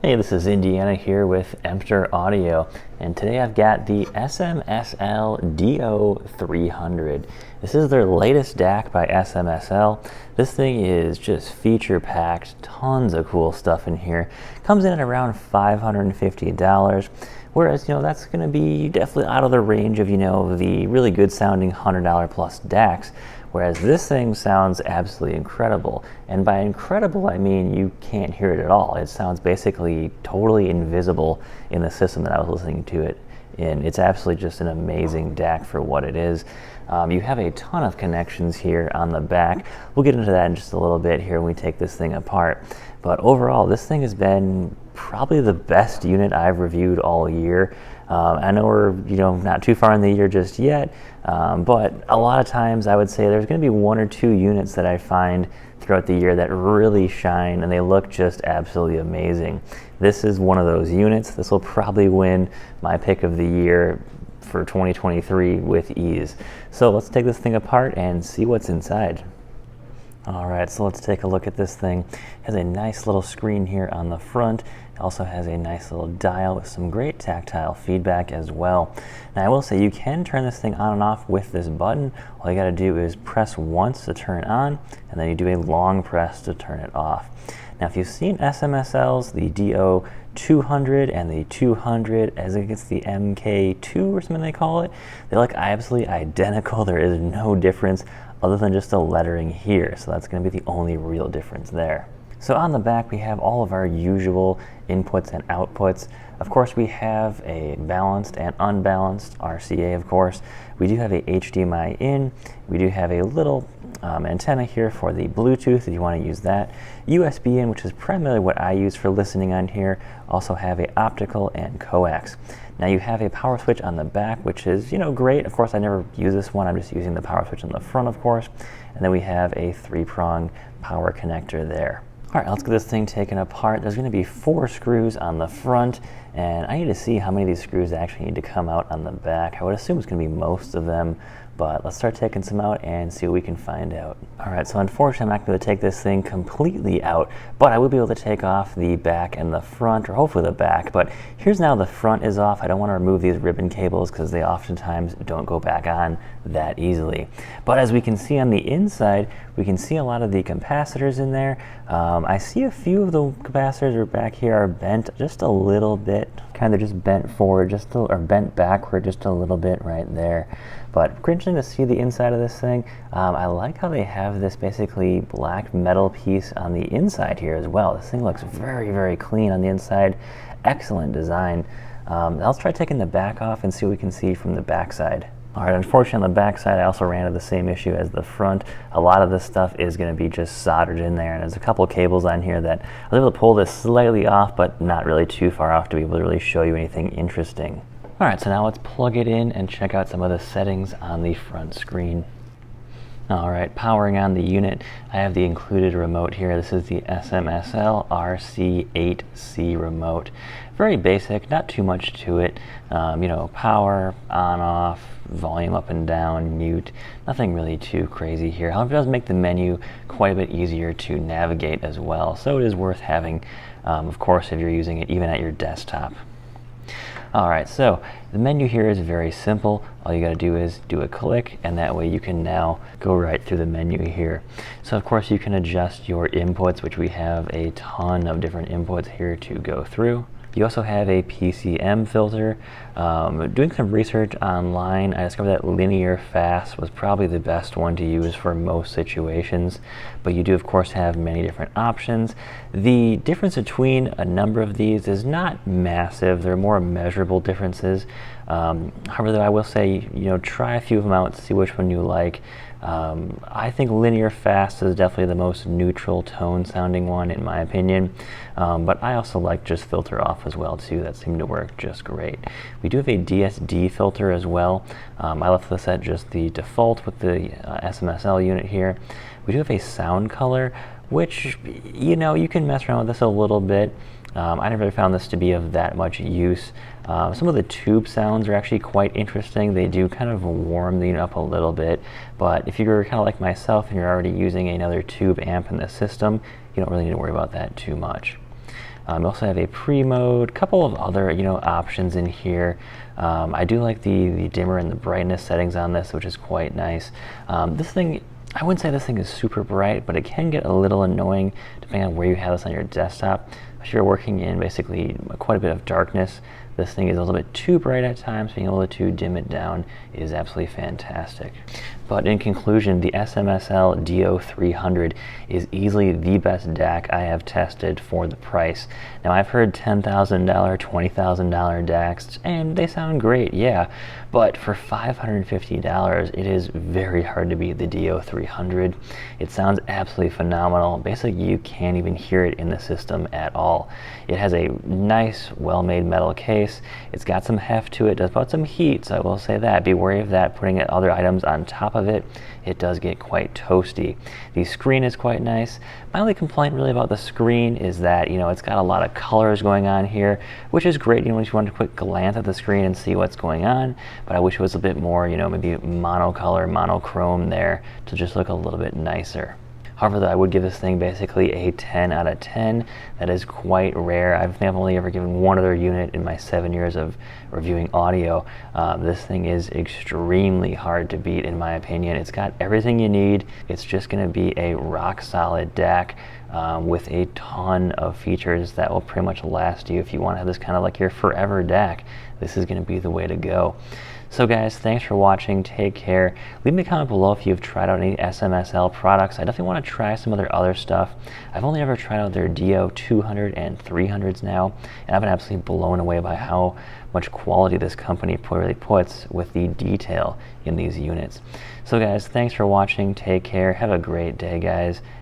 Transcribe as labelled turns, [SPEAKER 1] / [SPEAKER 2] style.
[SPEAKER 1] Hey, this is Indiana here with Emptoraudio, and today I've got the SMSL DO300. This is their latest DAC by SMSL. This thing is just feature-packed, tons of cool stuff in here. Comes in at around $550, whereas, that's going to be definitely out of the range of, the really good sounding $100 plus DACs. Whereas this thing sounds absolutely incredible. And by incredible, I mean you can't hear it at all. It sounds basically totally invisible in the system that I was listening to it in. It's absolutely just an amazing DAC for what it is. You have a ton of connections here on the back. We'll get into that in just a little bit here when we take this thing apart. But overall, this thing has been probably the best unit I've reviewed all year. I know we're not too far in the year just yet, but a lot of times I would say there's going to be one or two units that I find throughout the year that really shine and they look just absolutely amazing. This is one of those units. This will probably win my pick of the year for 2023 with ease. So let's take this thing apart and see what's inside. Alright, so let's take a look at this thing. It has a nice little screen here on the front. It also has a nice little dial with some great tactile feedback as well. Now I will say you can turn this thing on and off with this button. All you got to do is press once to turn it on, and then you do a long press to turn it off. Now if you've seen SMSLs, the DO200 and the 200, as it gets the MK2 or something they call it, they look absolutely identical. There is no difference other than just the lettering here. So that's going to be the only real difference there. So on the back we have all of our usual inputs and outputs. Of course we have a balanced and unbalanced RCA, of course. We do have a HDMI in. We do have a little antenna here for the Bluetooth if you want to use that. USB in, which is primarily what I use for listening on here. Also have a optical and coax. Now you have a power switch on the back, which is, great. Of course, I never use this one. I'm just using the power switch on the front, of course. And then we have a 3-prong power connector there. All right, let's get this thing taken apart. There's going to be 4 screws on the front, and I need to see how many of these screws actually need to come out on the back. I would assume it's going to be most of them, but let's start taking some out and see what we can find out. All right, so unfortunately I'm not going to take this thing completely out, but I will be able to take off the back and the front, or hopefully the back. But here's now the front is off. I don't want to remove these ribbon cables because they oftentimes don't go back on that easily. But as we can see on the inside, we can see a lot of the capacitors in there. I see a few of the capacitors are back here are bent just a little bit, kind of just bent forward, or bent backward just a little bit right there. But great interesting to see the inside of this thing. I like how they have this basically black metal piece on the inside here as well. This thing looks very, very clean on the inside. Excellent design. Let's try taking the back off and see what we can see from the back side. All right, unfortunately on the back side I also ran into the same issue as the front. A lot of this stuff is going to be just soldered in there, and there's a couple cables on here that I was able to pull this slightly off, but not really too far off to be able to really show you anything interesting. All right, so now let's plug it in and check out some of the settings on the front screen. All right, powering on the unit, I have the included remote here. This is the SMSL RC8C remote. Very basic, not too much to it. Power, on, off, volume up and down, mute, nothing really too crazy here. However, it does make the menu quite a bit easier to navigate as well. So it is worth having, of course, if you're using it even at your desktop. Alright, so the menu here is very simple. All you got to do is do a click, and that way you can now go right through the menu here. So of course you can adjust your inputs, which we have a ton of different inputs here to go through. You also have a PCM filter. Doing some research online, I discovered that linear fast was probably the best one to use for most situations, but you do of course have many different options. The difference between a number of these is not massive. They're more measurable differences. However, though, I will say, try a few of them out, see which one you like. I think linear fast is definitely the most neutral tone sounding one in my opinion, but I also like just filter off as well too. That seemed to work just great. We do have a DSD filter as well. I left this at just the default with the SMSL unit here. We do have a sound color, which you can mess around with this a little bit. I never really found this to be of that much use. Some of the tube sounds are actually quite interesting. They do kind of warm the unit up a little bit, but if you're kind of like myself and you're already using another tube amp in the system, you don't really need to worry about that too much. You also have a pre-mode, couple of other options in here. I do like the dimmer and the brightness settings on this, which is quite nice. This thing, I wouldn't say this thing is super bright, but it can get a little annoying depending on where you have this on your desktop. If you're working in basically quite a bit of darkness, this thing is a little bit too bright at times. Being able to dim it down is absolutely fantastic. But in conclusion, the SMSL DO300 is easily the best DAC I have tested for the price. Now, I've heard $10,000, $20,000 DACs, and they sound great, yeah, but for $550, it is very hard to beat the DO300. It sounds absolutely phenomenal. Basically, you can't even hear it in the system at all. It has a nice, well-made metal case. It's got some heft to it, does put some heat, so I will say that. Be wary of that, putting other items on top of it. It does get quite toasty. The screen is quite nice. My only complaint really about the screen is that, it's got a lot of colors going on here, which is great, when you want a quick glance at the screen and see what's going on, but I wish it was a bit more, maybe monocolor, monochrome there to just look a little bit nicer. However, though, I would give this thing basically a 10 out of 10. That is quite rare. I think I've only ever given one other unit in my 7 years of reviewing audio. This thing is extremely hard to beat, in my opinion. It's got everything you need. It's just going to be a rock-solid DAC with a ton of features that will pretty much last you. If you want to have this kind of like your forever DAC, this is going to be the way to go. So guys, thanks for watching. Take care. Leave me a comment below if you've tried out any SMSL products. I definitely want to try some of their other stuff. I've only ever tried out their DO200 and 300s now, and I've been absolutely blown away by how much quality this company really puts with the detail in these units. So guys, thanks for watching. Take care. Have a great day, guys.